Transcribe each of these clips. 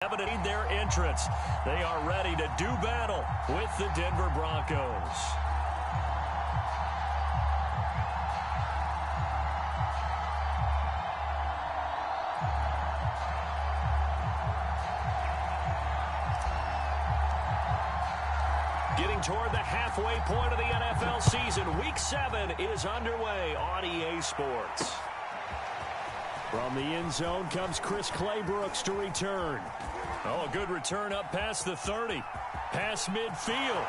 Evident their entrance. They are ready to do battle with the Denver Broncos. Getting toward the halfway point of the NFL season, Week 7 is underway on EA Sports. From the end zone comes Chris Claybrooks to return. Oh, a good return up past the 30. Past midfield.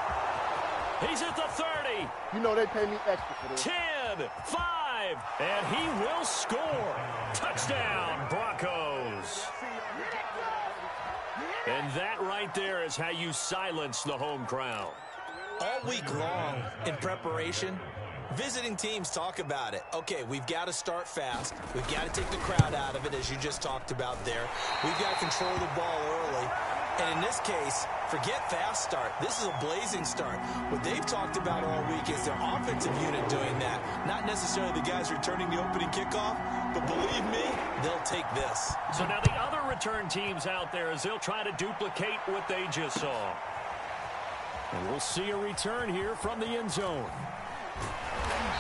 He's at the 30. You know they pay me extra for this. 10, 5, and he will score. Touchdown, Broncos. And that right there is how you silence the home crowd. All week long in preparation, visiting teams talk about it. Okay, we've got to start fast. We've got to take the crowd out of it, as you just talked about there. We've got to control the ball early. And in this case, forget fast start. This is a blazing start. What they've talked about all week is their offensive unit doing that. Not necessarily the guys returning the opening kickoff, but believe me, they'll take this. So now the other return teams out there, as they'll try to duplicate what they just saw. And we'll see a return here from the end zone.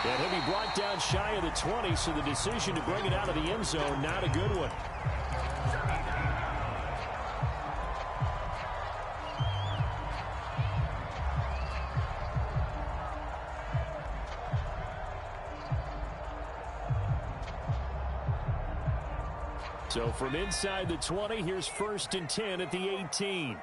And he'll be brought down shy of the 20, so the decision to bring it out of the end zone, not a good one. So from inside the 20, here's 1st and 10 at the 18.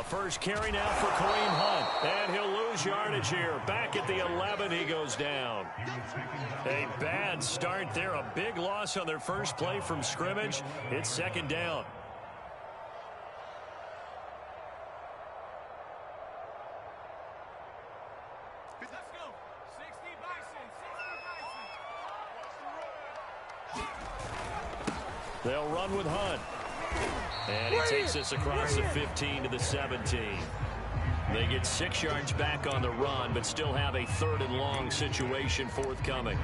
First carry now for Kareem Hunt, and he'll lose yardage here. Back at the 11, he goes down. A bad start there, a big loss on their first play from scrimmage. It's 2nd down. Let's go. 60 Bison. They'll run with Hunt. And he takes us across the 15 to the 17. They get 6 yards back on the run, but still have a 3rd and long situation forthcoming.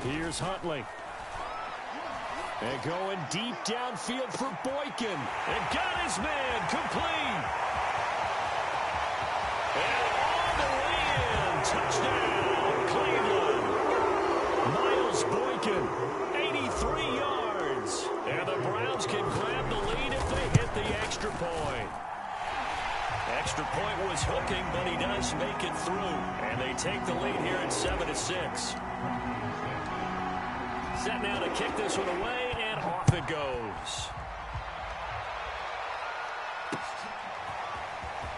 Here's Huntley. And going deep downfield for Boykin. And got his man complete. And all the way in. Touchdown, Cleveland. Miles Boykin, 83 yards. And the Browns can grab the lead if they hit the extra point. Extra point was hooking, but he does make it through. And they take the lead here at 7-6. Set now to kick this one away, and off it goes.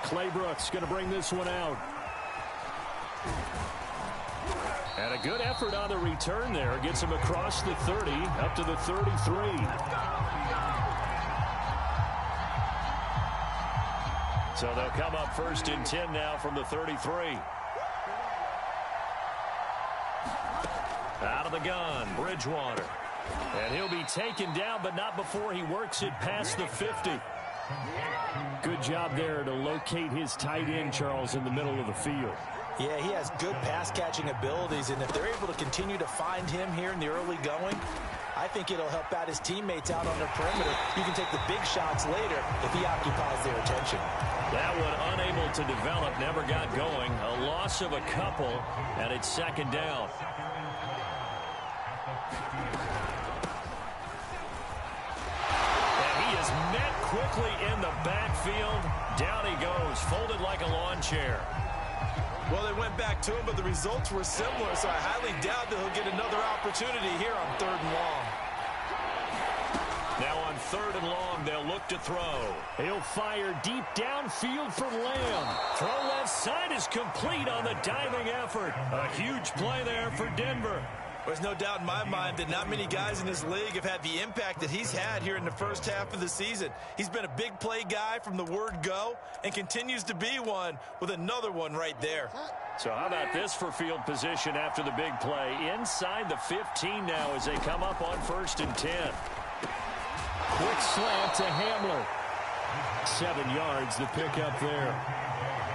Claybrooks going to bring this one out. And a good effort on the return there. Gets him across the 30, up to the 33. So they'll come up 1st and 10 now from the 33. Out of the gun, Bridgewater. And he'll be taken down, but not before he works it past the 50. Good job there to locate his tight end, Charles, in the middle of the field. Yeah, he has good pass-catching abilities, and if they're able to continue to find him here in the early going, I think it'll help out his teammates out on the perimeter. You can take the big shots later if he occupies their attention. That one unable to develop, never got going. A loss of a couple, and it's 2nd down. And he is met quickly in the backfield. Down he goes, folded like a lawn chair. Well, they went back to him, but the results were similar, so I highly doubt that he'll get another opportunity here on 3rd and long. Now on 3rd and long. They'll look to throw. He'll fire deep downfield for Lamb. Throw left side is complete on the diving effort. A huge play there for Denver. There's no doubt in my mind that not many guys in this league have had the impact that he's had here in the first half of the season. He's been a big play guy from the word go and continues to be one with another one right there. So how about this for field position after the big play? Inside the 15 now as they come up on 1st and 10. Quick slant to Hamler. 7 yards the pickup there.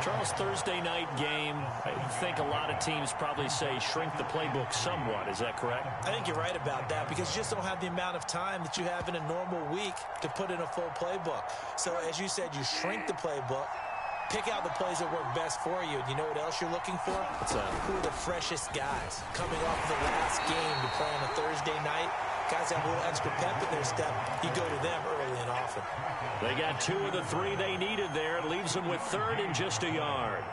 Charles, Thursday night game, I think a lot of teams probably say shrink the playbook somewhat. Is that correct? I think you're right about that because you just don't have the amount of time that you have in a normal week to put in a full playbook. So as you said, you shrink the playbook, pick out the plays that work best for you. And you know what else you're looking for? Who are the freshest guys coming off the last game to play on a Thursday night? Guys have a little extra pep in their step. You go to them early and often. They got 2 of the 3 they needed there. It leaves them with 3rd and just a yard.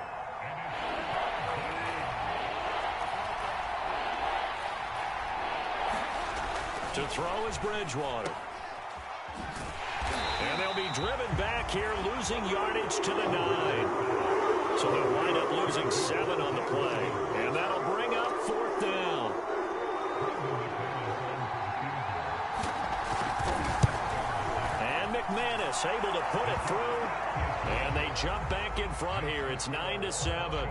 To throw is Bridgewater. And they'll be driven back here, losing yardage to the 9. So they'll wind up losing 7 on the play. And that'll bring up 4th down. McManus able to put it through, and they jump back in front here. It's 9-7.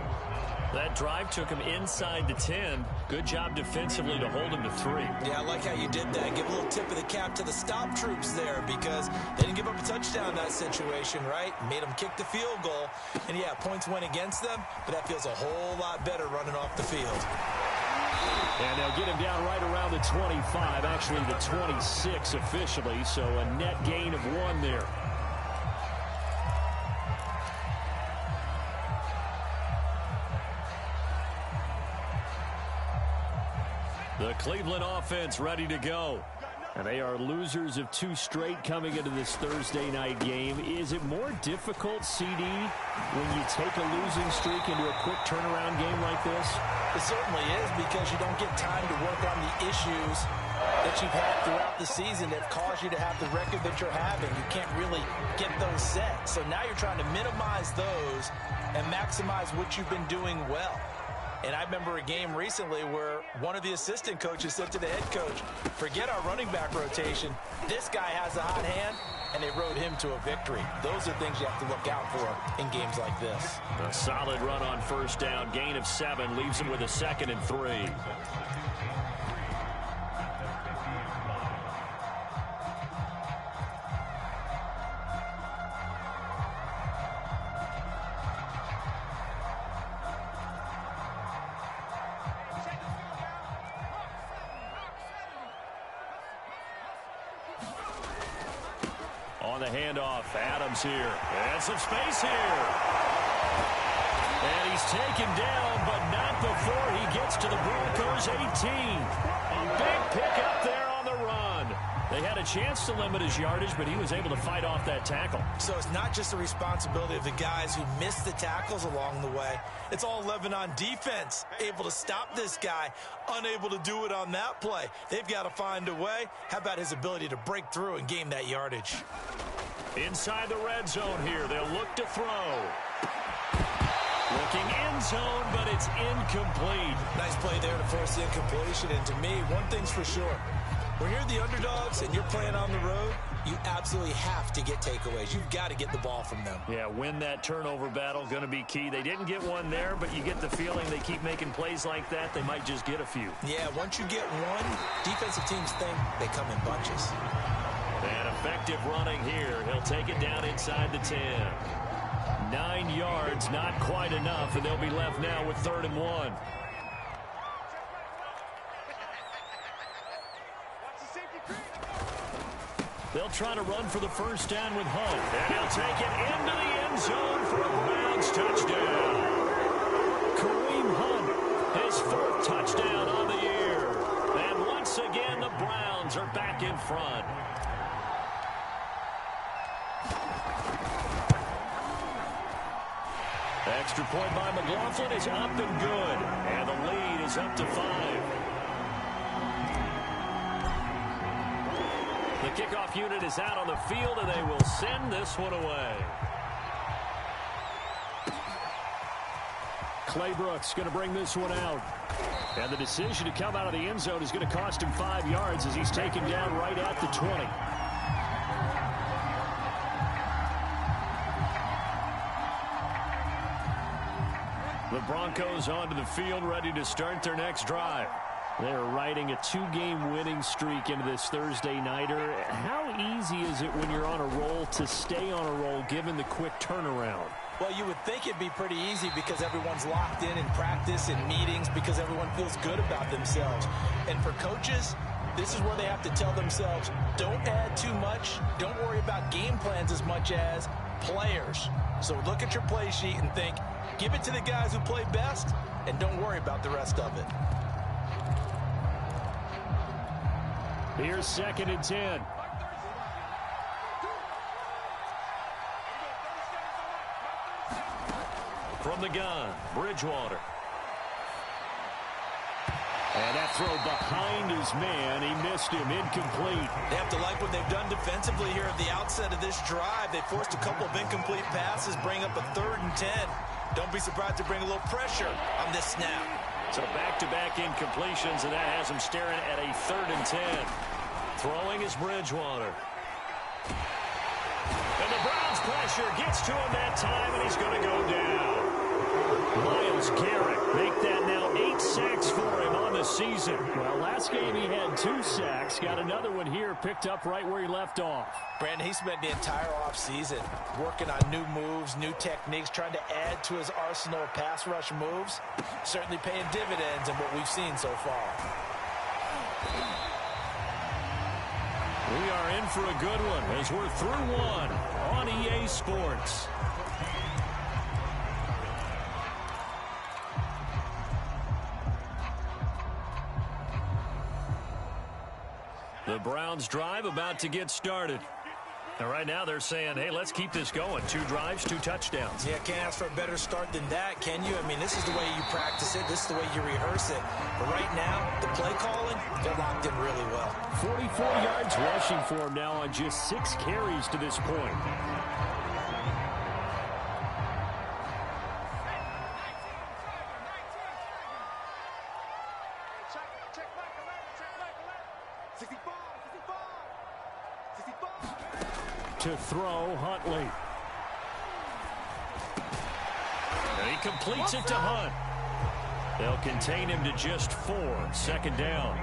That drive took him inside the 10. Good job defensively to hold him to 3. Yeah, I like how you did that. Give a little tip of the cap to the stop troops there because they didn't give up a touchdown in that situation, right? Made them kick the field goal. And, yeah, points went against them, but that feels a whole lot better running off the field. And they'll get him down right around the 25, actually the 26 officially, so a net gain of 1 there. The Cleveland offense ready to go. And they are losers of 2 straight coming into this Thursday night game. Is it more difficult, CD, when you take a losing streak into a quick turnaround game like this? It certainly is because you don't get time to work on the issues that you've had throughout the season that have caused you to have the record that you're having. You can't really get those set. So now you're trying to minimize those and maximize what you've been doing well. And I remember a game recently where one of the assistant coaches said to the head coach, forget our running back rotation. This guy has a hot hand, and they rode him to a victory. Those are things you have to look out for in games like this. A solid run on 1st down. Gain of 7 leaves him with a 2nd and 3. On the handoff, Adams here. And some space here. And he's taken down, but not before he gets to the Broncos' 18. A big pickup there on the run. They had a chance to limit his yardage, but he was able to fight off that tackle. So it's not just the responsibility of the guys who missed the tackles along the way. It's all 11 on defense, able to stop this guy, unable to do it on that play. They've got to find a way. How about his ability to break through and gain that yardage? Inside the red zone here, they'll look to throw. Looking end zone, but it's incomplete. Nice play there to force the incompletion. And to me, one thing's for sure. When you're the underdogs and you're playing on the road, you absolutely have to get takeaways. You've got to get the ball from them. Yeah, win that turnover battle, going to be key. They didn't get one there, but you get the feeling they keep making plays like that, they might just get a few. Yeah, once you get one, defensive teams think they come in bunches. And effective running here. He'll take it down inside the 10. 9 yards, not quite enough, and they'll be left now with 3rd and 1. They'll try to run for the 1st down with Hunt. And he'll take it into the end zone for a Browns touchdown. Kareem Hunt, his 4th touchdown on the year. And once again, the Browns are back in front. Extra point by McLaughlin is up and good. And the lead is up to 5. The kickoff unit is out on the field, and they will send this one away. Claybrooks going to bring this one out. And the decision to come out of the end zone is going to cost him 5 yards as he's taken down right at the 20. The Broncos onto the field, ready to start their next drive. They're riding a 2-game winning streak into this Thursday nighter. How easy is it when you're on a roll to stay on a roll given the quick turnaround? Well, you would think it'd be pretty easy because everyone's locked in practice and meetings because everyone feels good about themselves. And for coaches, this is where they have to tell themselves, don't add too much. Don't worry about game plans as much as players. So look at your play sheet and think, give it to the guys who play best, and don't worry about the rest of it. Here's 2nd and 10. From the gun, Bridgewater. And that throw behind his man. He missed him, incomplete. They have to like what they've done defensively here at the outset of this drive. They forced a couple of incomplete passes, bring up a 3rd and 10. Don't be surprised to bring a little pressure on this snap. So back-to-back incompletions, and that has him staring at a 3rd and 10. Throwing is Bridgewater. And the Browns pressure gets to him that time, and he's going to go down. Myles Garrett make that now 8 sacks for him on the season. Well, last game he had 2 sacks. Got another one here picked up right where he left off. Brandon, he spent the entire offseason working on new moves, new techniques, trying to add to his arsenal of pass rush moves. Certainly paying dividends in what we've seen so far. We are in for a good one as we're through one on EA Sports. The Browns drive about to get started. And right now they're saying, hey, let's keep this going. 2 drives, 2 touchdowns. Yeah, can't ask for a better start than that, can you? I mean, this is the way you practice it. This is the way you rehearse it. But right now, the play calling, they're locked in really well. 44 yards rushing for him now on just 6 carries to this point. To throw, Huntley. And he completes it to Hunt. They'll contain him to just 4. 2nd down.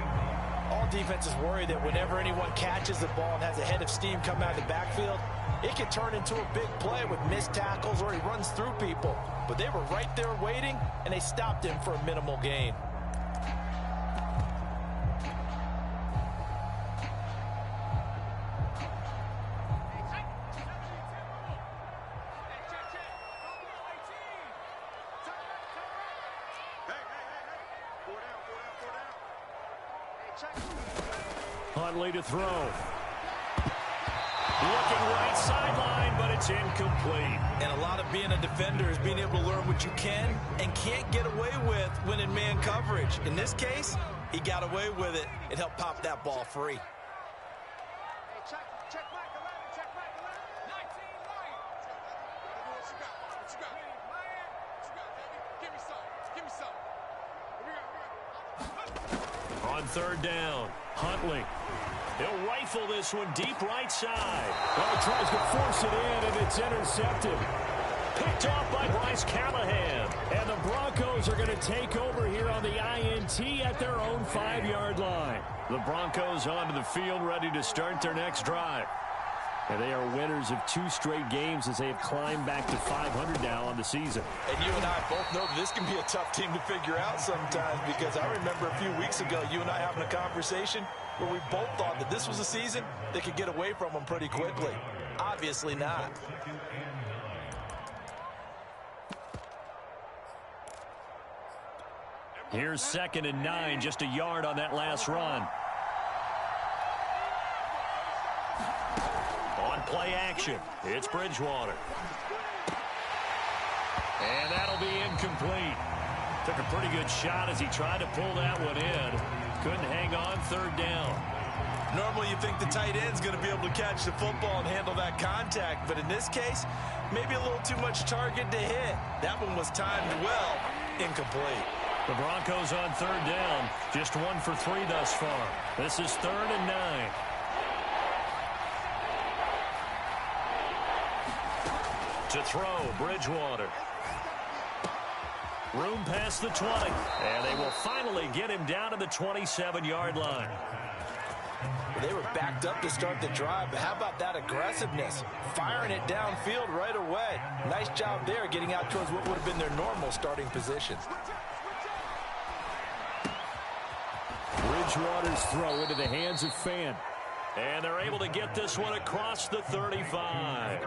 All defenses worry that whenever anyone catches the ball and has a head of steam come out of the backfield, it can turn into a big play with missed tackles or he runs through people. But they were right there waiting, and they stopped him for a minimal gain. Huntley to throw. Looking right sideline, but it's incomplete. And a lot of being a defender is being able to learn what you can and can't get away with when in man coverage. In this case, he got away with it and helped pop that ball free. On 3rd down, Huntley. He'll rifle this one deep right side. Well, he tries to force it in, and it's intercepted. Picked off by Bryce Callahan. And the Broncos are going to take over here on the INT at their own 5-yard line. The Broncos onto the field, ready to start their next drive. And they are winners of 2 straight games as they have climbed back to 500 now on the season. And you and I both know this can be a tough team to figure out sometimes, because I remember a few weeks ago you and I having a conversation where we both thought that this was a season that could get away from them pretty quickly. Obviously not. Here's 2nd and 9, just a yard on that last run. On play action, it's Bridgewater. And that'll be incomplete. Took a pretty good shot as he tried to pull that one in. Couldn't hang on. 3rd down. Normally you think the tight end's going to be able to catch the football and handle that contact, but in this case, maybe a little too much target to hit. That one was timed well, incomplete. The Broncos on third down, just 1 for 3 thus far. This is 3rd and 9. To throw, Bridgewater. Room past the 20, and they will finally get him down to the 27-yard line. They were backed up to start the drive, but how about that aggressiveness? Firing it downfield right away. Nice job there getting out towards what would have been their normal starting position. Bridgewater's throw into the hands of Fan. And they're able to get this one across the 35.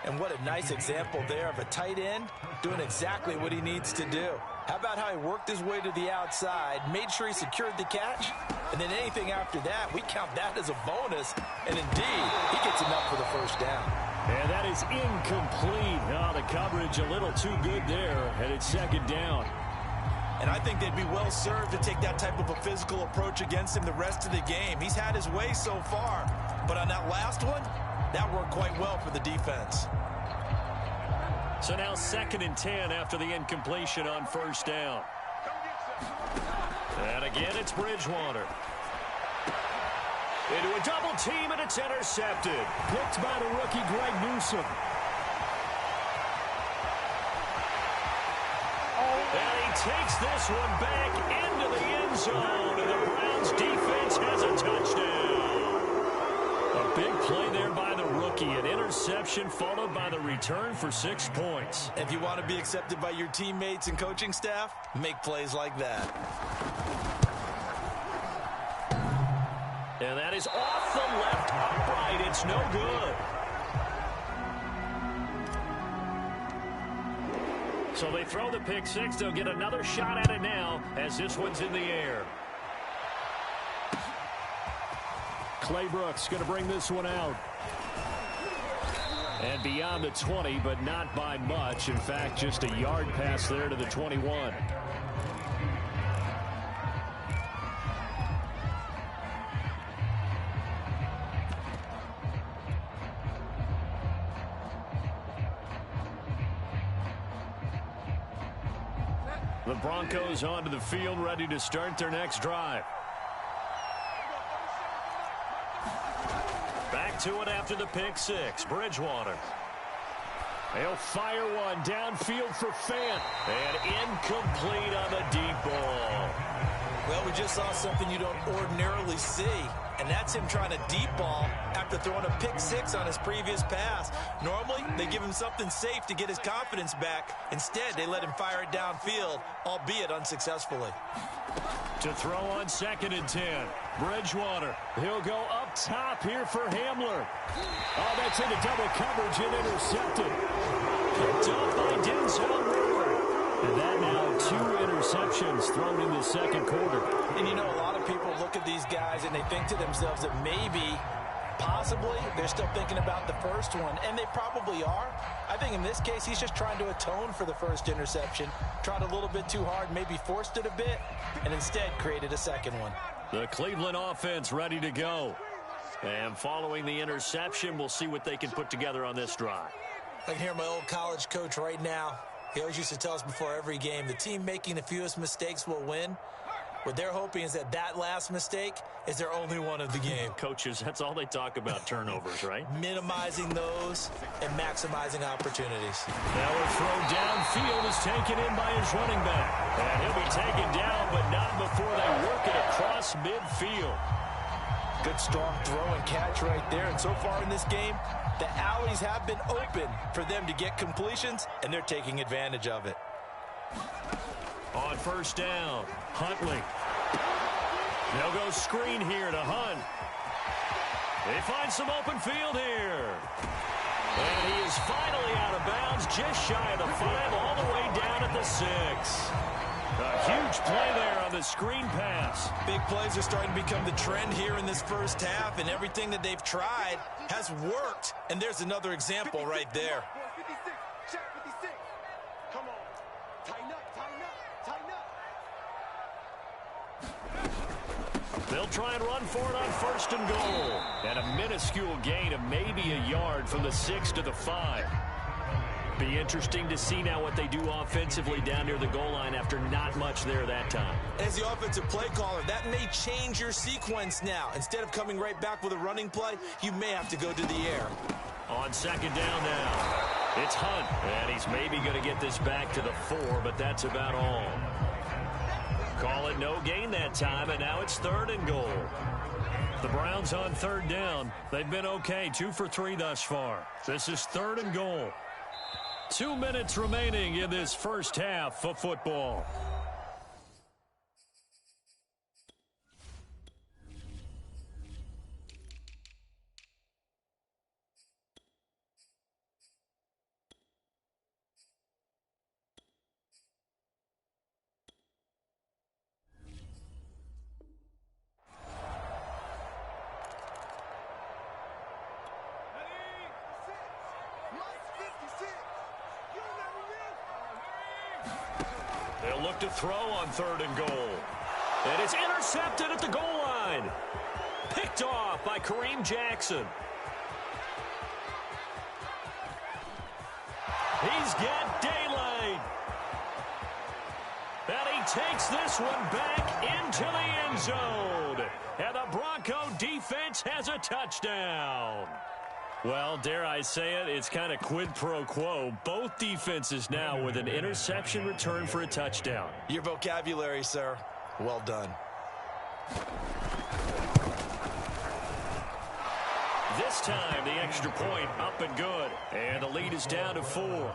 And what a nice example there of a tight end doing exactly what he needs to do. How about how he worked his way to the outside, made sure he secured the catch, and then anything after that, we count that as a bonus. And indeed, he gets enough for the first down. And that is incomplete. Oh, the coverage a little too good there, and it's 2nd down. And I think they'd be well served to take that type of a physical approach against him the rest of the game. He's had his way so far, but on that last one, that worked quite well for the defense. So now 2nd and 10 after the incompletion on 1st down. And again, it's Bridgewater. Into a double team, and it's intercepted. Picked by the rookie Greg Newsome. And he takes this one back into the end zone, and the Browns defense has a touchdown. A big play there by the rookie. An interception followed by the return for 6 points. If you want to be accepted by your teammates and coaching staff, make plays like that. And that is off the left upright. It's no good. So they throw the pick six. They'll get another shot at it now as this one's in the air. Claybrooks going to bring this one out. And beyond the 20, but not by much. In fact, just a yard pass there to the 21. The Broncos onto the field, ready to start their next drive. Back to it after the pick six. Bridgewater. He'll fire one downfield for Fant. And incomplete on the deep ball. Well, we just saw something you don't ordinarily see, and that's him trying to deep ball after throwing a pick six on his previous pass. Normally, they give him something safe to get his confidence back. Instead, they let him fire it downfield, albeit unsuccessfully. To throw on 2nd and 10. Bridgewater. He'll go up top here for Hamler. Oh, that's into double coverage and intercepted. Picked up by Denzel Ward. And that now 2 interceptions thrown in the second quarter. And you know, a lot of people look at these guys and they think to themselves that maybe, possibly, they're still thinking about the first one. And they probably are. I think in this case, he's just trying to atone for the first interception. Tried a little bit too hard, maybe forced it a bit, and instead created a second one. The Cleveland offense ready to go. And following the interception, we'll see what they can put together on this drive. I can hear my old college coach right now. He always used to tell us before every game, the team making the fewest mistakes will win. What they're hoping is that that last mistake is their only one of the game. Coaches, that's all they talk about, turnovers, right? Minimizing those and maximizing opportunities. Now a throw downfield is taken in by his running back. And he'll be taken down, but not before they work it across midfield. Good strong throw and catch right there. And so far in this game, the alleys have been open for them to get completions, and they're taking advantage of it. On first down, Huntley. They'll go screen here to Hunt. They find some open field here. And he is finally out of bounds, just shy of the 5, all the way down at the 6. A huge play there on the screen pass. Big plays are starting to become the trend here in this first half, and everything that they've tried has worked. And there's another example right there. 56, check 56. Come on. Tighten up, tighten up, tighten up. They'll try and run for it on 1st and goal. And a minuscule gain of maybe a yard from the 6 to the 5. Be interesting to see now what they do offensively down near the goal line after not much there that time. As the offensive play caller, that may change your sequence now. Instead of coming right back with a running play, you may have to go to the air. On 2nd down now, it's Hunt. And he's maybe going to get this back to the 4, but that's about all. Call it no gain that time, and now it's 3rd and goal. The Browns on 3rd down. They've been okay, 2 for 3 thus far. This is 3rd and goal. 2 minutes remaining in this first half of football. They'll look to throw on 3rd and goal. And it's intercepted at the goal line. Picked off by Kareem Jackson. He's got daylight. And he takes this one back into the end zone. And the Bronco defense has a touchdown. Well, dare I say it, it's kind of quid pro quo. Both defenses now with an interception return for a touchdown. Your vocabulary, sir. Well done. This time, the extra point up and good. And the lead is down to 4.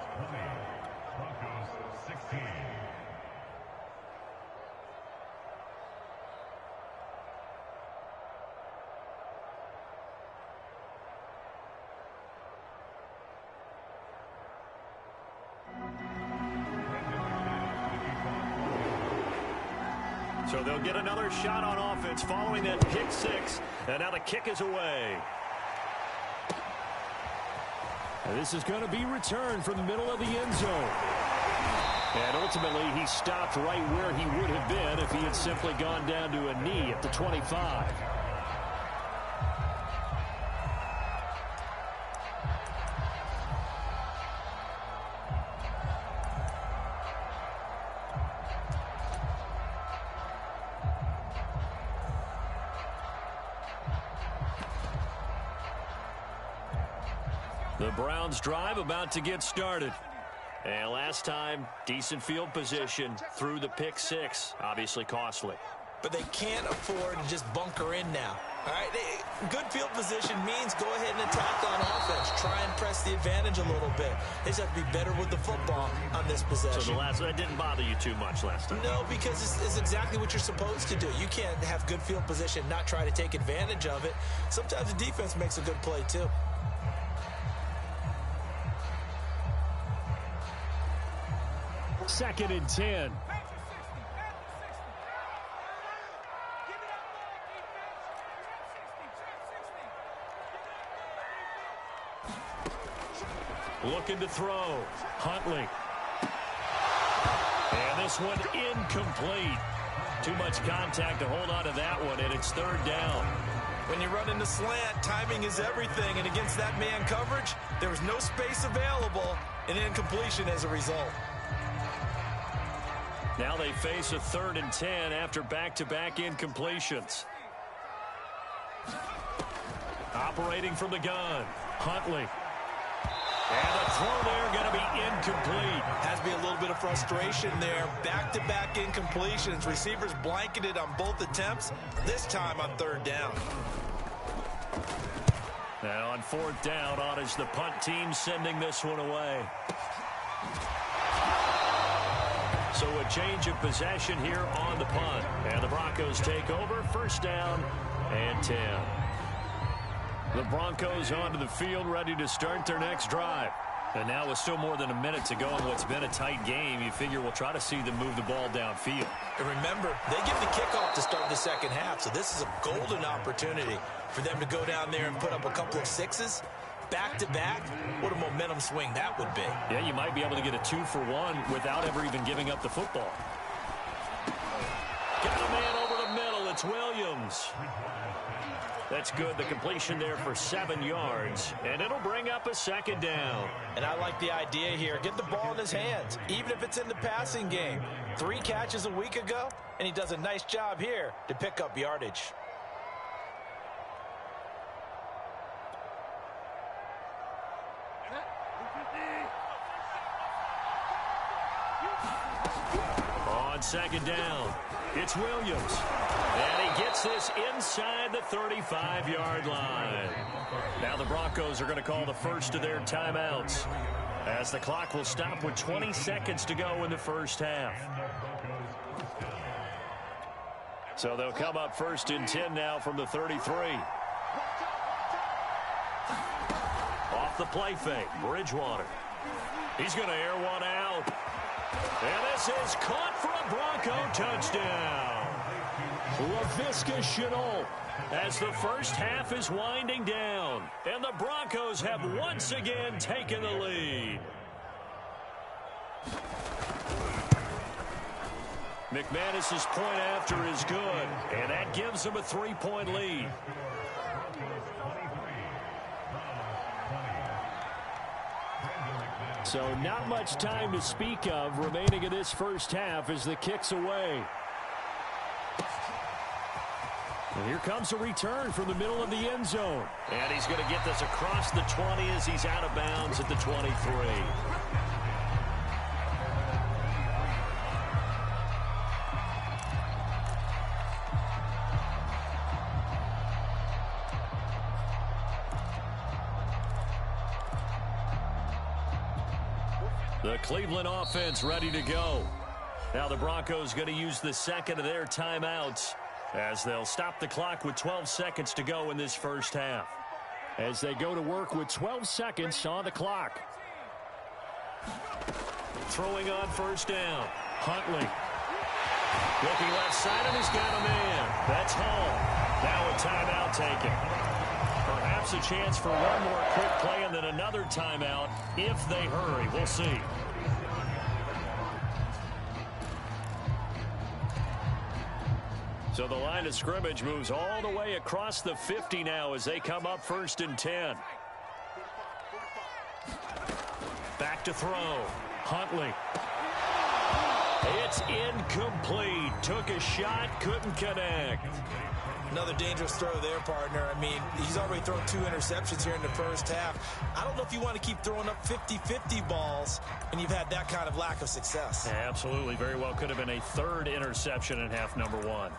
So they'll get another shot on offense following that pick 6. And now the kick is away. And this is going to be returned from the middle of the end zone. And ultimately, he stopped right where he would have been if he had simply gone down to a knee at the 25. The Browns drive about to get started. And last time, decent field position through the pick 6. Obviously costly. But they can't afford to just bunker in now. All right, good field position means go ahead and attack on offense. Try and press the advantage a little bit. They just have to be better with the football on this possession. So that didn't bother you too much last time? No, because it's exactly what you're supposed to do. You can't have good field position, not try to take advantage of it. Sometimes the defense makes a good play too. Second and 10. Looking to throw. Huntley. And this one incomplete. Too much contact to hold on to that one, and it's 3rd down. When you run into slant, timing is everything, and against that man coverage, there was no space available, and incompletion as a result. Now they face a 3rd and 10 after back-to-back incompletions. Operating from the gun, Huntley. And the throw there going to be incomplete. Has to be a little bit of frustration there. Back-to-back incompletions. Receivers blanketed on both attempts, this time on 3rd down. Now on 4th down, on is the punt team sending this one away. So a change of possession here on the punt. And the Broncos take over, 1st down and 10. The Broncos onto the field, ready to start their next drive. And now with still more than a minute to go in what's been a tight game, you figure we'll try to see them move the ball downfield. And remember, they get the kickoff to start the second half, so this is a golden opportunity for them to go down there and put up a couple of 6s. Back-to-back, what a momentum swing that would be. Yeah, you might be able to get a 2-for-1 without ever even giving up the football. Got a man over the middle. It's It's Williams. That's good. The completion there for 7 yards. And it'll bring up a second down. And I like the idea here. Get the ball in his hands, even if it's in the passing game. 3 catches a week ago, and he does a nice job here to pick up yardage. On second down, it's Williams. And he gets this inside the 35-yard line. Now the Broncos are going to call the first of their timeouts, as the clock will stop with 20 seconds to go in the first half. So they'll come up first and 10 now from the 33. Off the play fake, Bridgewater. He's going to air one out. And this is caught for a Bronco touchdown. Laviska Shenault, as the first half is winding down. And the Broncos have once again taken the lead. McManus's point after is good, and that gives them a 3-point lead. So not much time to speak of remaining in this first half as the kick's away. And here comes a return from the middle of the end zone. And he's going to get this across the 20 as he's out of bounds at the 23. The Cleveland offense ready to go. Now the Broncos going to use the second of their timeouts, as they'll stop the clock with 12 seconds to go in this first half. As they go to work with 12 seconds on the clock. Throwing on first down. Huntley. Looking left side, and he's got a man. That's Hall. Now a timeout taken. Perhaps a chance for one more quick play and then another timeout if they hurry. We'll see. So the line of scrimmage moves all the way across the 50 now as they come up first and 10. Back to throw. Huntley. It's incomplete. Took a shot, couldn't connect. Another dangerous throw there, partner. I mean, he's already thrown 2 interceptions here in the first half. I don't know if you want to keep throwing up 50-50 balls when you've had that kind of lack of success. Yeah, absolutely. Very well could have been a 3rd interception in half number 1.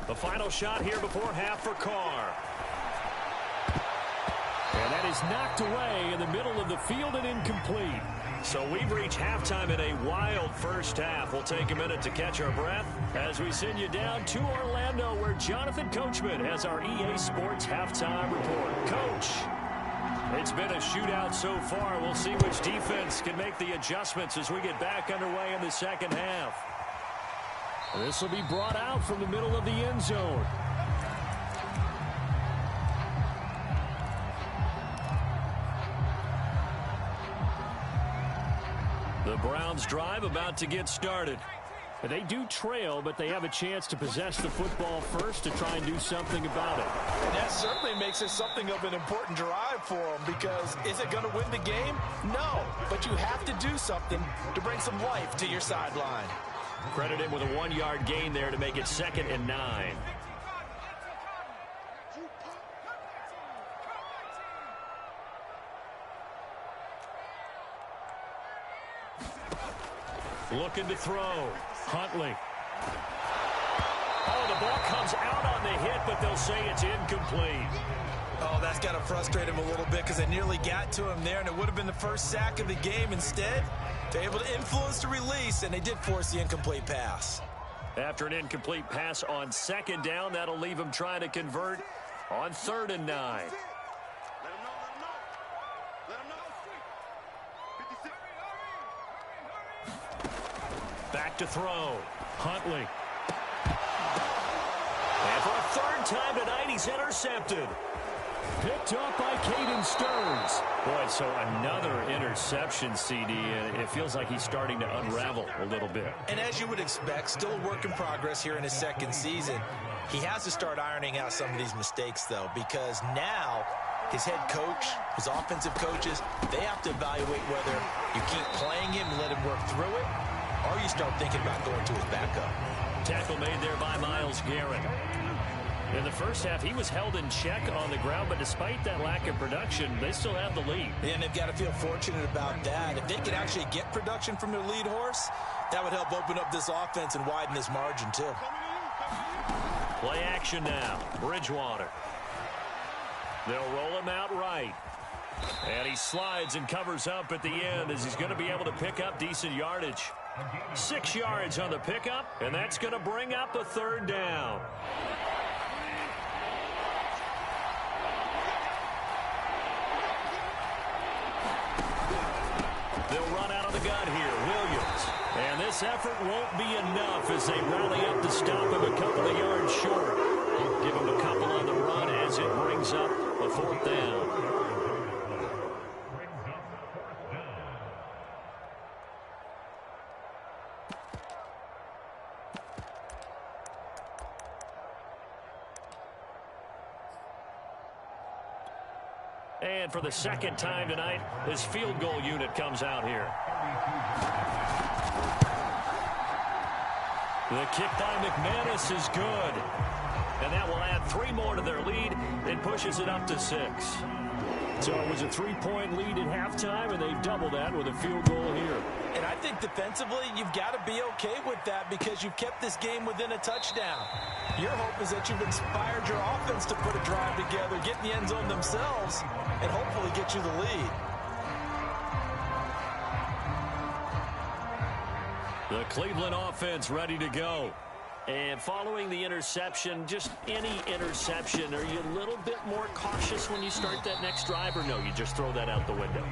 The final shot here before half for Carr. And that is knocked away in the middle of the field and incomplete. So we've reached halftime in a wild first half. We'll take a minute to catch our breath as we send you down to Orlando, where Jonathan Coachman has our EA Sports halftime report. Coach, it's been a shootout so far. We'll see which defense can make the adjustments as we get back underway in the second half. This will be brought out from the middle of the end zone. The Browns drive about to get started. They do trail, but they have a chance to possess the football first to try and do something about it. And that certainly makes it something of an important drive for them, because is it going to win the game? No, but you have to do something to bring some life to your sideline. Credit him with a 1-yard gain there to make it 2nd and 9. Looking to throw. Huntley. Oh, the ball comes out on the hit, but they'll say it's incomplete. Oh, that's got to frustrate him a little bit, because they nearly got to him there, and it would have been the first sack of the game. Instead, they're able to influence the release, and they did force the incomplete pass. After an incomplete pass on 2nd down, that'll leave him trying to convert on 3rd and 9. to throw. Huntley. And for a third time tonight, he's intercepted. Picked up by Caden Stearns. Boy, so another interception, CD, and it feels like he's starting to unravel a little bit. And as you would expect, still a work in progress here in his second season. He has to start ironing out some of these mistakes, though, because now his head coach, his offensive coaches, they have to evaluate whether you keep playing him and let him work through it, or you start thinking about going to his backup. Tackle made there by Myles Garrett. In the first half, he was held in check on the ground, but despite that lack of production, they still have the lead. And they've got to feel fortunate about that. If they could actually get production from their lead horse, that would help open up this offense and widen this margin, too. Play action now. Bridgewater. They'll roll him out right. And he slides and covers up at the end as he's going to be able to pick up decent yardage. 6 yards on the pickup, and that's going to bring up a third down. They'll run out of the gun here. Williams. And this effort won't be enough as they rally up to stop him a couple of yards short. Give him a couple on the run as it brings up a fourth down. And for the second time tonight, his field goal unit comes out here. The kick by McManus is good. And that will add 3 more to their lead and pushes it up to 6. So it was a 3-point lead at halftime, and they've doubled that with a field goal here. And I think defensively, you've got to be okay with that because you've kept this game within a touchdown. Your hope is that you've inspired your offense to put a drive together, get in the end zone themselves, and hopefully get you the lead. The Cleveland offense ready to go. And following the interception, just any interception, are you a little bit more cautious when you start that next drive, or no, you just throw that out the window?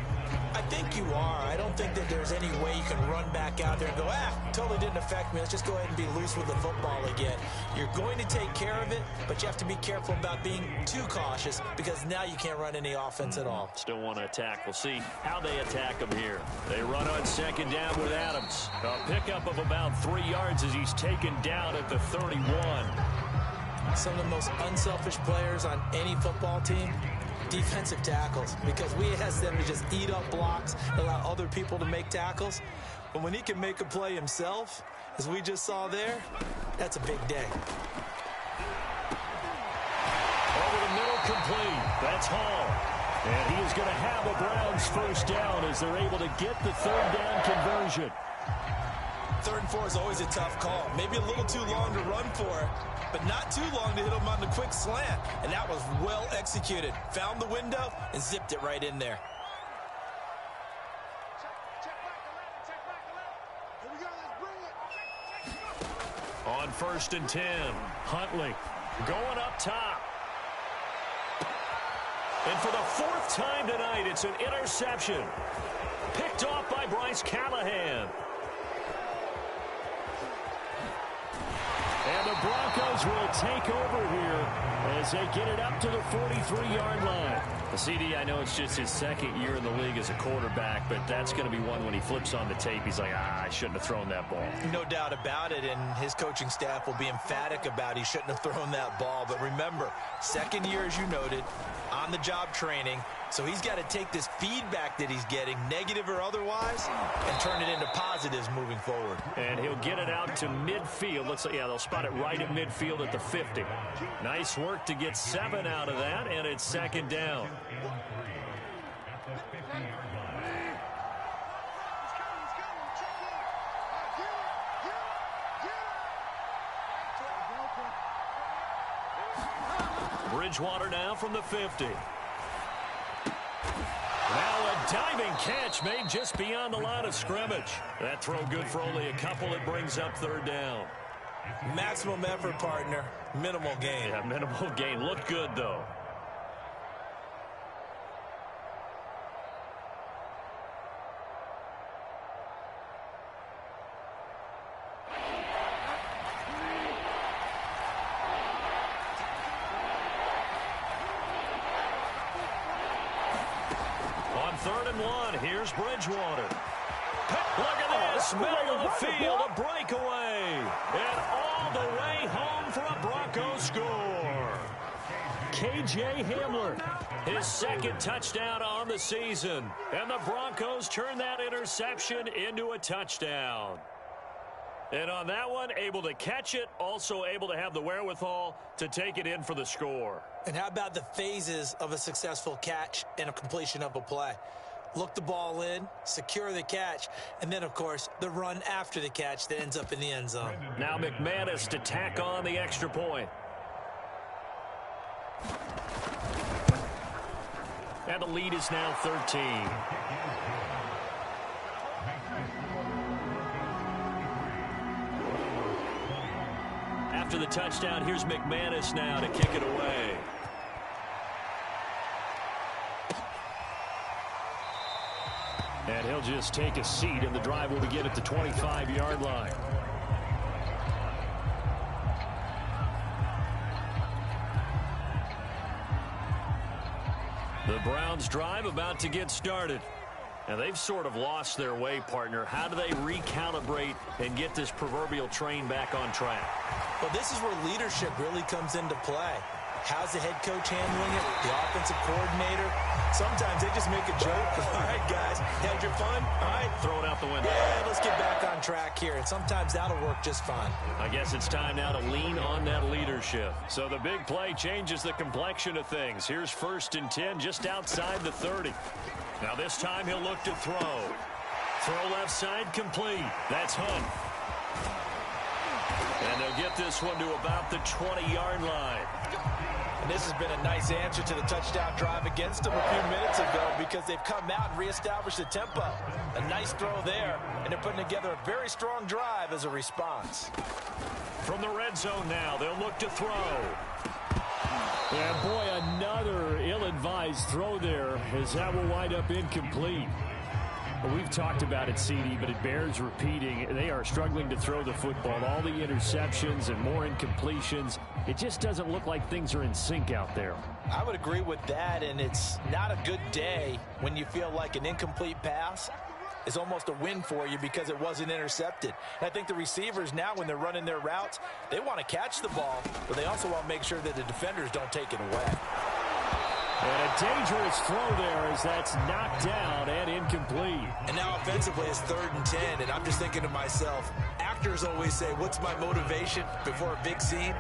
I think you are. I don't think that there's any way you can run back out there and go, totally didn't affect me. Let's just go ahead and be loose with the football again. You're going to take care of it, but you have to be careful about being too cautious because now you can't run any offense at all. Still want to attack. We'll see how they attack him here. They run on second down with Adams. A pickup of about 3 yards as he's taken down at the 31. Some of the most unselfish players on any football team, defensive tackles, because we ask them to just eat up blocks, allow other people to make tackles. But when he can make a play himself, as we just saw there, that's a big day. Over the middle, complete. That's Hall. And he is going to have a Browns first down as they're able to get the third down conversion. 3rd and 4 is always a tough call. Maybe a little too long to run for it, but not too long to hit him on the quick slant. And that was well executed. Found the window and zipped it right in there. On 1st and 10, Huntley going up top. And for the 4th time tonight, it's an interception. Picked off by Bryce Callahan. And the Broncos will take over here as they get it up to the 43-yard line. The CD, I know it's just his 2nd year in the league as a quarterback, but that's going to be one when he flips on the tape, he's like, I shouldn't have thrown that ball. No doubt about it, and his coaching staff will be emphatic about he shouldn't have thrown that ball. But remember, 2nd year, as you noted, on-the-job training, so he's got to take this feedback that he's getting, negative or otherwise, and turn it into positives moving forward. And he'll get it out to midfield. Looks like, yeah, they'll spot it right at midfield at the 50. Nice work to get 7 out of that, and it's 2nd down. Bridgewater now from the 50. Now a diving catch made just beyond the line of scrimmage. That throw good for only a couple. It brings up 3rd down. Maximum effort, partner. Minimal gain. Yeah, minimal gain. Looked good, though. 3rd and 1. Here's Bridgewater. Look at this. Middle of the field. A breakaway. And all the way home for a Broncos score. K.J. Hamler. His 2nd touchdown on the season. And the Broncos turn that interception into a touchdown. And on that one, able to catch it, also able to have the wherewithal to take it in for the score. And how about the phases of a successful catch and a completion of a play? Look the ball in, secure the catch, and then, of course, the run after the catch that ends up in the end zone. Now McManus to tack on the extra point. And the lead is now 13. After the touchdown, here's McManus now to kick it away. And he'll just take a seat, and the drive will begin at the 25-yard line. The Browns drive about to get started. And they've sort of lost their way, partner. How do they recalibrate and get this proverbial train back on track? Well, this is where leadership really comes into play. How's the head coach handling it? The offensive coordinator? Sometimes they just make a joke. All right, guys, had your fun? All right. Throw it out the window. Yeah, let's get back on track here. And sometimes that'll work just fine. I guess it's time now to lean on that leadership. So the big play changes the complexion of things. Here's 1st and 10 just outside the 30. Now this time he'll look to throw. Throw left side complete. That's Hunt. And they'll get this one to about the 20-yard line. And this has been a nice answer to the touchdown drive against them a few minutes ago because they've come out and reestablished the tempo. A nice throw there, and they're putting together a very strong drive as a response. From the red zone now, they'll look to throw. And boy, another ill-advised throw there as that will wind up incomplete. We've talked about it, CD, but it bears repeating. They are struggling to throw the football. All the interceptions and more incompletions. It just doesn't look like things are in sync out there. I would agree with that, and it's not a good day when you feel like an incomplete pass is almost a win for you because it wasn't intercepted. And I think the receivers now, when they're running their routes, they want to catch the ball, but they also want to make sure that the defenders don't take it away. And a dangerous throw there as that's knocked down and incomplete. And now offensively it's 3rd and 10, and I'm just thinking to myself, actors always say, what's my motivation before a big scene?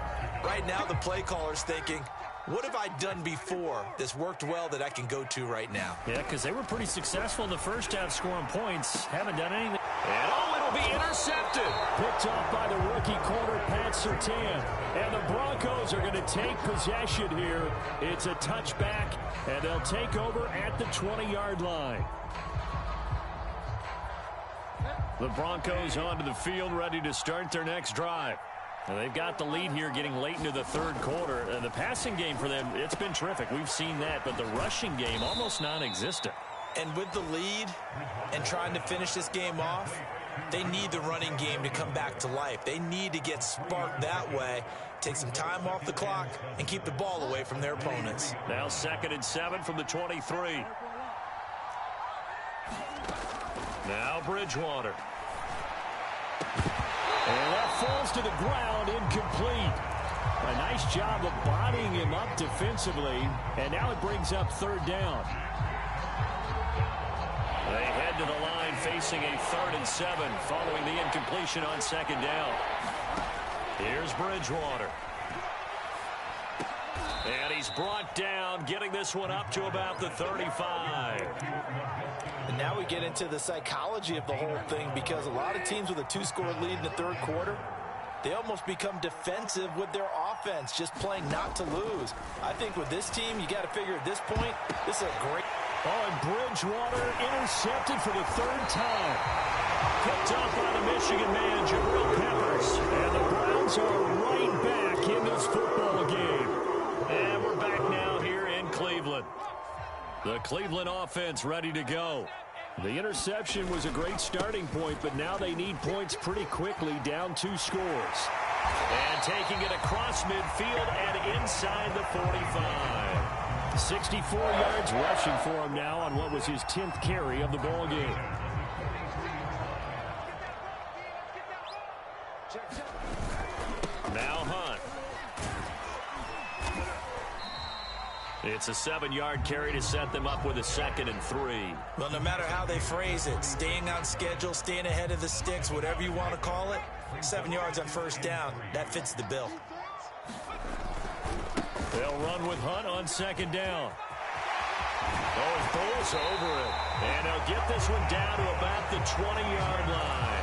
Right now the play caller's thinking, what have I done before that's worked well that I can go to right now? Yeah, because they were pretty successful in the first half scoring points. Haven't done anything. And it'll be intercepted. Picked off by the rookie corner, Pat Surtain. And the Broncos are going to take possession here. It's a touchback, and they'll take over at the 20-yard line. The Broncos onto the field, ready to start their next drive. Now they've got the lead here getting late into the 3rd quarter. The passing game for them, it's been terrific. We've seen that, but the rushing game almost non-existent. And with the lead and trying to finish this game off, they need the running game to come back to life. They need to get sparked that way, take some time off the clock, and keep the ball away from their opponents. Now 2nd and 7 from the 23. Now Bridgewater. And that falls to the ground, incomplete. A nice job of bodying him up defensively, and now it brings up 3rd down. They head to the line facing a 3rd and 7 following the incompletion on 2nd down. Here's Bridgewater. And he's brought down, getting this one up to about the 35. And now we get into the psychology of the whole thing because a lot of teams with a 2-score lead in the 3rd quarter, they almost become defensive with their offense, just playing not to lose. I think with this team, you got to figure at this point, this is a great... Oh, and Bridgewater intercepted for the 3rd time. Picked up by the Michigan man, Jabril Peppers. And the Browns are right back in this football game. And we're back now here in Cleveland. The Cleveland offense ready to go. The interception was a great starting point, but now they need points pretty quickly, down 2 scores. And taking it across midfield and inside the 45. 64 yards rushing for him now on what was his 10th carry of the ball game. Now Hunt. It's a 7-yard carry to set them up with a 2nd and 3. Well, no matter how they phrase it, staying on schedule, staying ahead of the sticks, whatever you want to call it, 7 yards on first down, that fits the bill. They'll run with Hunt on 2nd down. Oh, his bull's over it. And they'll get this one down to about the 20-yard line.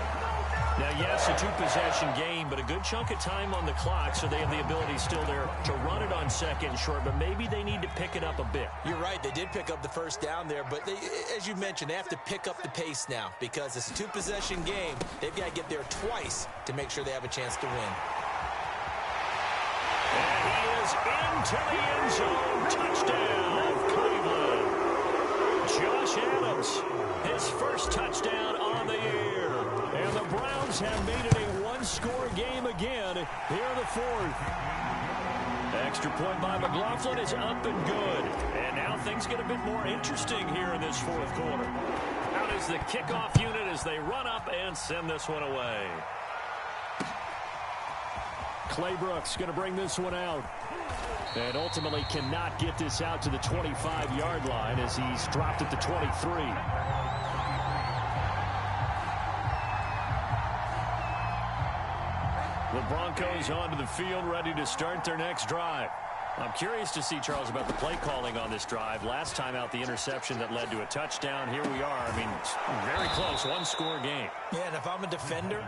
Now, yes, a 2-possession game, but a good chunk of time on the clock, so they have the ability still there to run it on 2nd and short, but maybe they need to pick it up a bit. You're right. They did pick up the first down there, but they, as you mentioned, they have to pick up the pace now because it's a 2-possession game. They've got to get there twice to make sure they have a chance to win. And he is into the end zone. Touchdown, Cleveland. Josh Adams, his first touchdown on the year. And the Browns have made it a one-score game again here in the 4th. Extra point by McLaughlin is up and good. And now things get a bit more interesting here in this 4th quarter. Out is the kickoff unit as they run up and send this one away. Clay Brooks going to bring this one out. And ultimately cannot get this out to the 25-yard line as he's dropped at the 23. The Broncos onto the field, ready to start their next drive. I'm curious to see, Charles, about the play calling on this drive. Last time out, the interception that led to a touchdown. Here we are. I mean, very close, one-score game. Yeah, and if I'm a defender,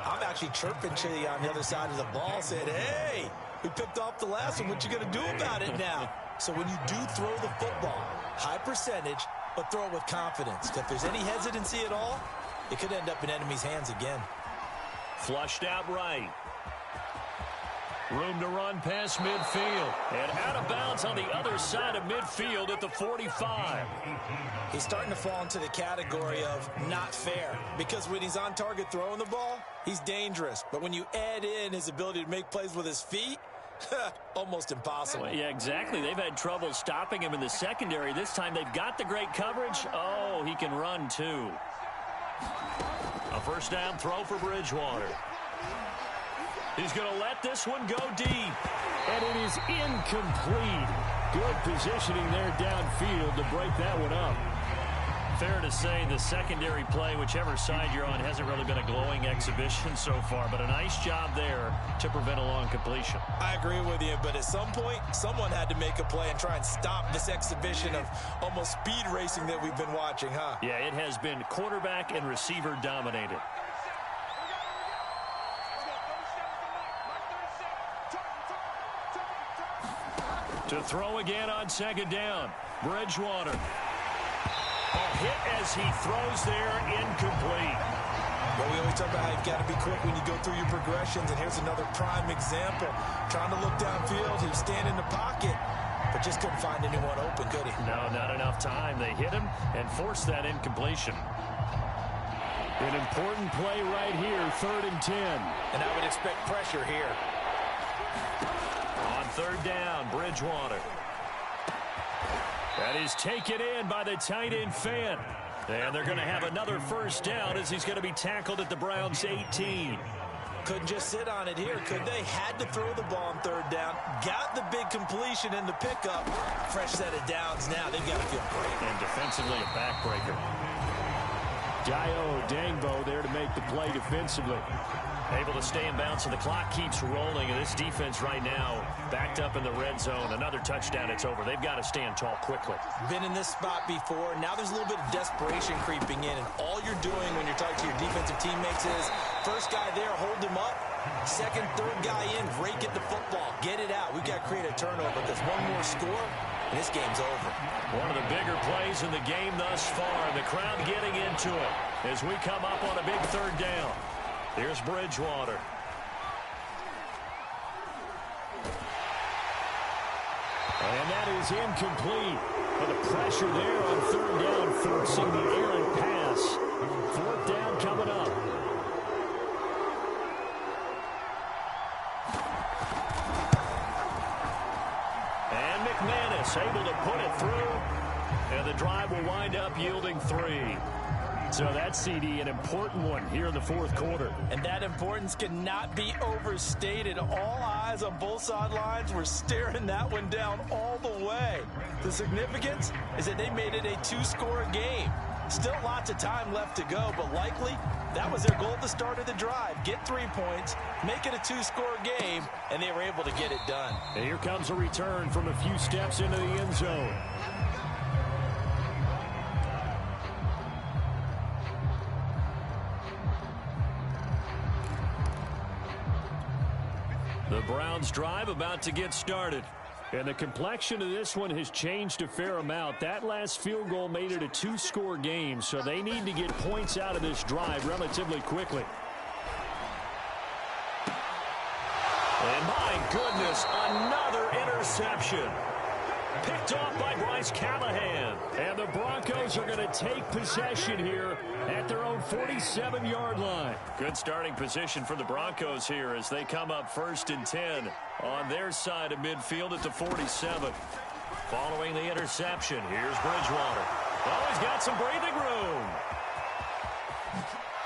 I'm actually chirping to you on the other side of the ball, saying, hey, we picked off the last one. What you going to do about it now? So when you do throw the football, high percentage, but throw it with confidence. If there's any hesitancy at all, it could end up in enemy's hands again. Flushed out right. Room to run past midfield. And out of bounds on the other side of midfield at the 45. He's starting to fall into the category of not fair. Because when he's on target throwing the ball, he's dangerous. But when you add in his ability to make plays with his feet, almost impossible. Well, yeah, exactly. They've had trouble stopping him in the secondary. This time they've got the great coverage. Oh, he can run too. A first down throw for Bridgewater. He's going to let this one go deep. And it is incomplete. Good positioning there downfield to break that one up. Fair to say the secondary play, whichever side you're on, hasn't really been a glowing exhibition so far, but a nice job there to prevent a long completion. I agree with you, but at some point, someone had to make a play and try and stop this exhibition of almost speed racing that we've been watching, huh? Yeah, it has been quarterback and receiver dominated. To throw again on second down. Bridgewater. A hit as he throws there, incomplete. Well, we always talk about how you've got to be quick when you go through your progressions, and here's another prime example. Trying to look downfield, he was standing in the pocket, but just couldn't find anyone open, could he? No, not enough time. They hit him and forced that incompletion. An important play right here, 3rd and 10. And I would expect pressure here. On 3rd down, Bridgewater. That is taken in by the tight end Fant. And they're going to have another first down as he's going to be tackled at the Browns' 18. Couldn't just sit on it here, could they? Had to throw the ball on 3rd down. Got the big completion in the pickup. Fresh set of downs now. They've got to feel great. And defensively, a backbreaker. Dayo Dangbo there to make the play defensively. Able to stay in bounds, and the clock keeps rolling. And this defense right now backed up in the red zone. Another touchdown, it's over. They've got to stand tall quickly. Been in this spot before. Now there's a little bit of desperation creeping in. And all you're doing when you're talking to your defensive teammates is first guy there, hold him up. Second, third guy in, rake at the football. Get it out. We've got to create a turnover because one more score, and this game's over. One of the bigger plays in the game thus far. And the crowd getting into it as we come up on a big 3rd down. Here's Bridgewater. And that is incomplete. But the pressure there on 3rd down, forcing the errant pass. 4th down coming up. And McManus Brooks able to put it through, and the drive will wind up yielding 3. So that's, CD, an important one here in the fourth quarter. And that importance cannot be overstated. All eyes on both sidelines were staring that one down all the way. The significance is that they made it a 2-score game. Still lots of time left to go, but likely that was their goal at the start of the drive. Get 3 points, make it a 2-score game, and they were able to get it done. And here comes a return from a few steps into the end zone. The Browns drive about to get started. And the complexion of this one has changed a fair amount. That last field goal made it a 2-score game, so they need to get points out of this drive relatively quickly. And my goodness, another interception. Picked off by Bryce Callahan. And the Broncos are going to take possession here at their own 47-yard line. Good starting position for the Broncos here as they come up 1st and 10 on their side of midfield at the 47. Following the interception, here's Bridgewater. Oh, he's got some breathing room.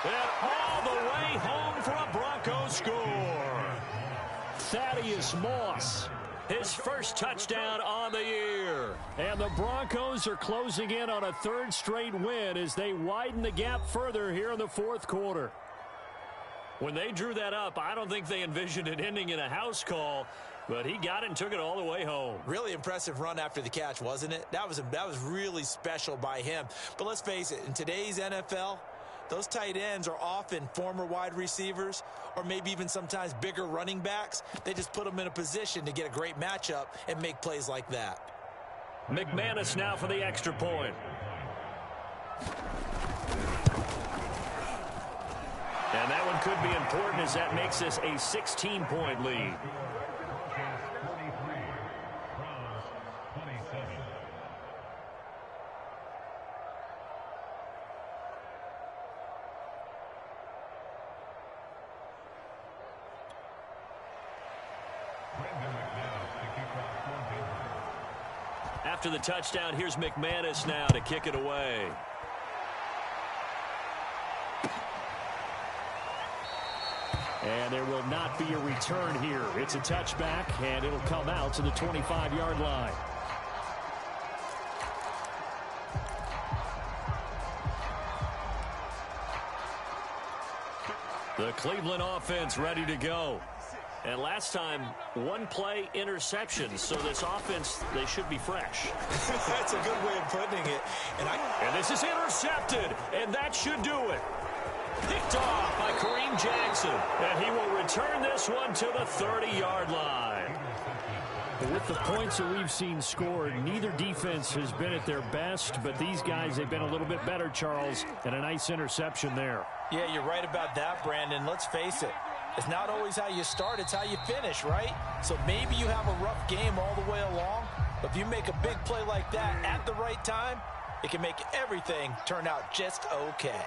And all the way home for a Broncos score. Thaddeus Moss. His first touchdown on the year. And the Broncos are closing in on a 3rd straight win as they widen the gap further here in the fourth quarter. When they drew that up, I don't think they envisioned it ending in a house call, but he got it and took it all the way home. Really impressive run after the catch, wasn't it? That was really special by him. But let's face it, in today's NFL, those tight ends are often former wide receivers or maybe even sometimes bigger running backs. They just put them in a position to get a great matchup and make plays like that. McManus now for the extra point. And that one could be important as that makes this a 16-point lead. After the touchdown, here's McManus now to kick it away. And there will not be a return here. It's a touchback, and it'll come out to the 25-yard line. The Cleveland offense ready to go. And last time, 1 play interception. So this offense, they should be fresh. That's a good way of putting it. And this is intercepted, and that should do it. Picked off by Kareem Jackson. And he will return this one to the 30-yard line. With the points that we've seen scored, neither defense has been at their best, but these guys, they've been a little bit better, Charles, and a nice interception there. Yeah, you're right about that, Brandon. Let's face it. It's not always how you start, it's how you finish, right? So maybe you have a rough game all the way along, but if you make a big play like that at the right time, it can make everything turn out just okay.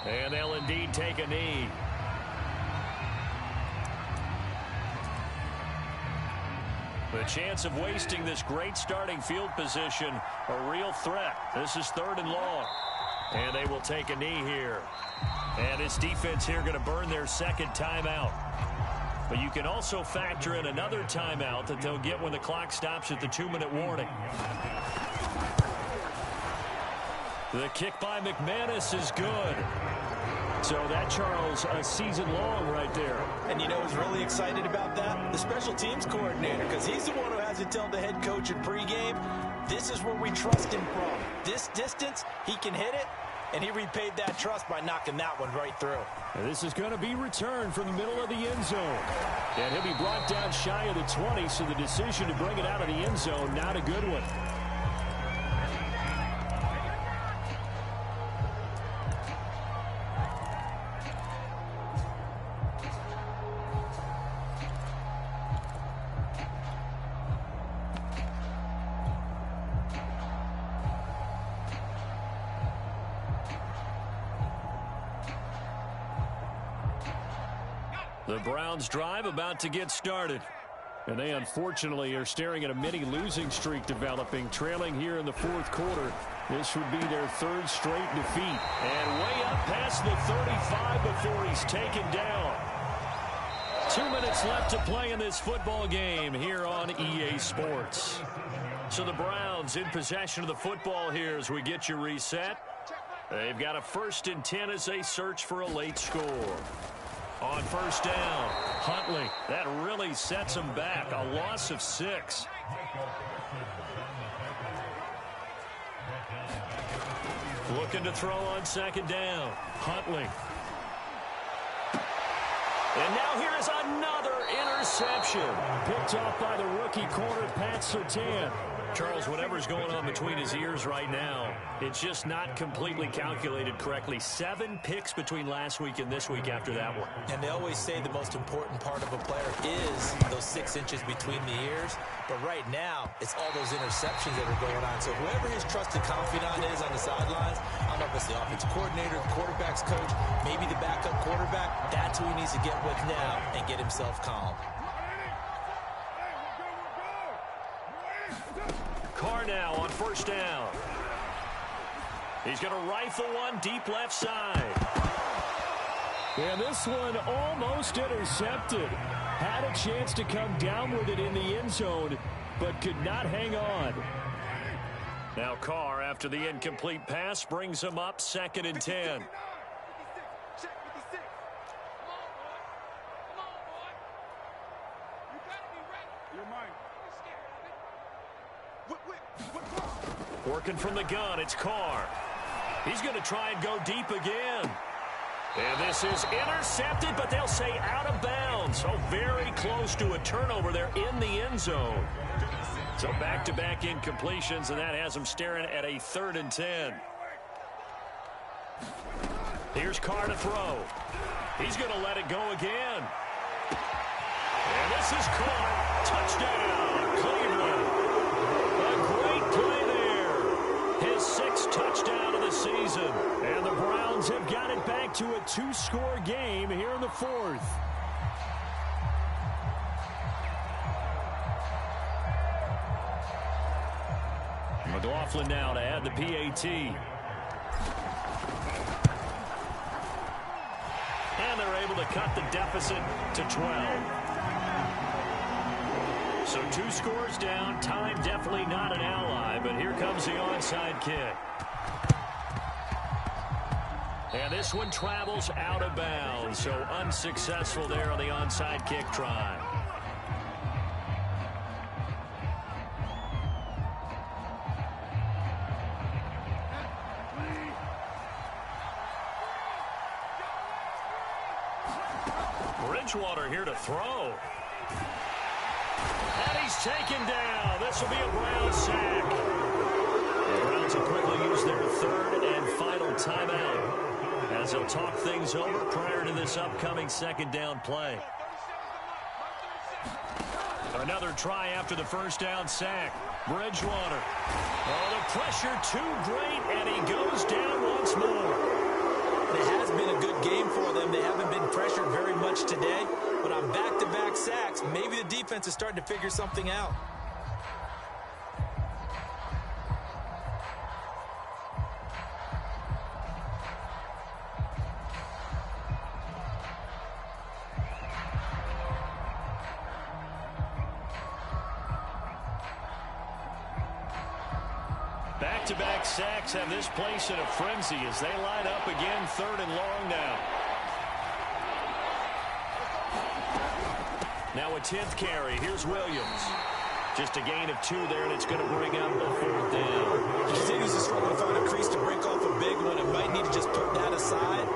And they'll indeed take a knee. The chance of wasting this great starting field position, a real threat. This is 3rd and long. And they will take a knee here. And this defense here going to burn their 2nd timeout. But you can also factor in another timeout that they'll get when the clock stops at the 2-minute warning. The kick by McManus is good. So that, Charles, a season long right there. And you know who's really excited about that? The special teams coordinator, because he's the one who has to tell the head coach in pregame, this is where we trust him from. This distance, he can hit it. And he repaid that trust by knocking that one right through. And this is going to be returned from the middle of the end zone. And he'll be brought down shy of the 20, so the decision to bring it out of the end zone, not a good one. The Browns drive about to get started. And they unfortunately are staring at a mini losing streak developing, trailing here in the fourth quarter. This would be their third straight defeat. And way up past the 35 before he's taken down. 2 minutes left to play in this football game here on EA Sports. So the Browns in possession of the football here as we get you reset. They've got a 1st and 10 as they search for a late score. On first down, Huntley. That really sets him back. A loss of 6. Looking to throw on 2nd down. Huntley. And now here is another interception. Picked off by the rookie corner, Pat Surtain. Charles, whatever's going on between his ears right now, it's just not completely calculated correctly. 7 picks between last week and this week after that one. And they always say the most important part of a player is those 6 inches between the ears. But right now, it's all those interceptions that are going on. So whoever his trusted confidant is on the sidelines, I don't know if it's the offensive coordinator, the quarterback's coach, maybe the backup quarterback, that's who he needs to get with now and get himself calm. Carr now on first down. He's going to rifle one deep left side. And this one almost intercepted. Had a chance to come down with it in the end zone, but could not hang on. Now Carr, after the incomplete pass, brings him up 2nd and 10. Working from the gun, it's Carr. He's going to try and go deep again. And this is intercepted, but they'll say out of bounds. So very close to a turnover there in the end zone. So back-to-back incompletions, and that has them staring at a 3rd and 10. Here's Carr to throw. He's going to let it go again. And this is caught. Touchdown, Cleveland. A great play there. His 6th touchdown of the season. And the Browns have got it back to a 2-score game here in the 4th. McLaughlin now to add the PAT. And they're able to cut the deficit to 12. So 2 scores down. Time definitely not an ally, but here comes the onside kick. And this one travels out of bounds, so unsuccessful there on the onside kick try. Bridgewater here to throw. And he's taken down. This will be a Browns sack. The Browns will quickly use their 3rd and final timeout as they'll talk things over prior to this upcoming 2nd down play. Another try after the 1st down sack. Bridgewater. Oh, the pressure too great, and he goes down once more. It has been a good game for them. They haven't been pressured very much today, but on back-to-back sacks, maybe the defense is starting to figure something out. Back-to-back sacks have this place in a frenzy as they line up again 3rd and long now. Now a 10th carry. Here's Williams. Just a gain of 2 there, and it's going to bring up a 4th down. He continues to struggle to find a crease to break off a big one. It might need to just put that aside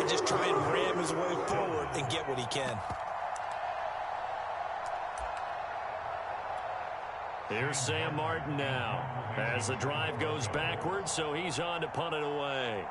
and just try and ram his way forward and get what he can. Here's Sam Martin now as the drive goes backwards, so he's on to punt it away.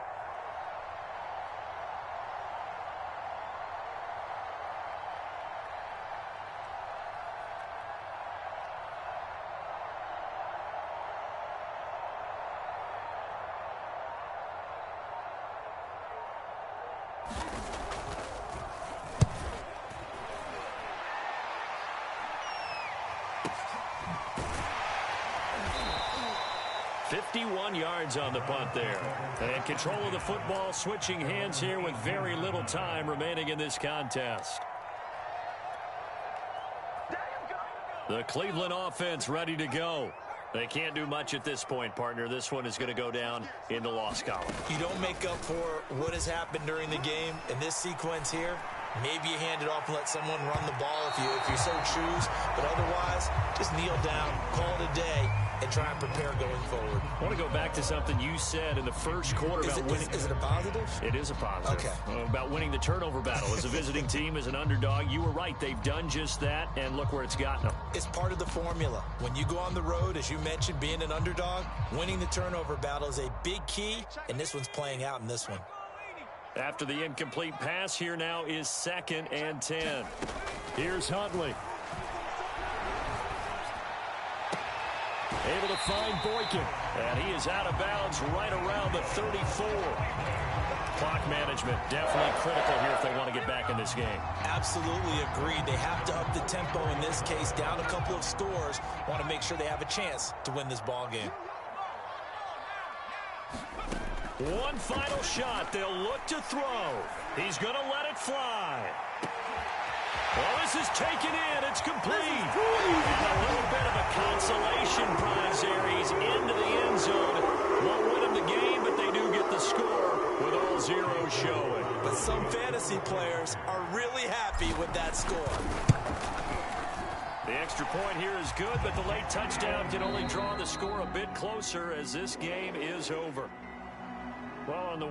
51 yards on the punt there. And control of the football, switching hands here with very little time remaining in this contest. The Cleveland offense ready to go. They can't do much at this point, partner. This one is going to go down in the loss column. You don't make up for what has happened during the game in this sequence here. Maybe you hand it off and let someone run the ball if you so choose. But otherwise, just kneel down, call it a day, and try and prepare going forward. I want to go back to something you said in the first quarter about winning. Is it a positive? It is a positive. Okay. About winning the turnover battle. As a visiting team, as an underdog, you were right. They've done just that, and look where it's gotten them. It's part of the formula. When you go on the road, as you mentioned, being an underdog, winning the turnover battle is a big key, and this one's playing out in this one. After the incomplete pass, here now is 2nd and 10. Here's Huntley. Able to find Boykin. And he is out of bounds right around the 34. Clock management definitely critical here if they want to get back in this game. Absolutely agreed. They have to up the tempo in this case, down a couple of scores. Want to make sure they have a chance to win this ball game. One final shot. They'll look to throw. He's going to let it fly. Well, this is taken in. It's complete. And a little bit of a consolation prize there. He's into the end zone. Won't win him the game, but they do get the score with all zeros showing. But some fantasy players are really happy with that score. The extra point here is good, but the late touchdown can only draw the score a bit closer as this game is over. Well, on the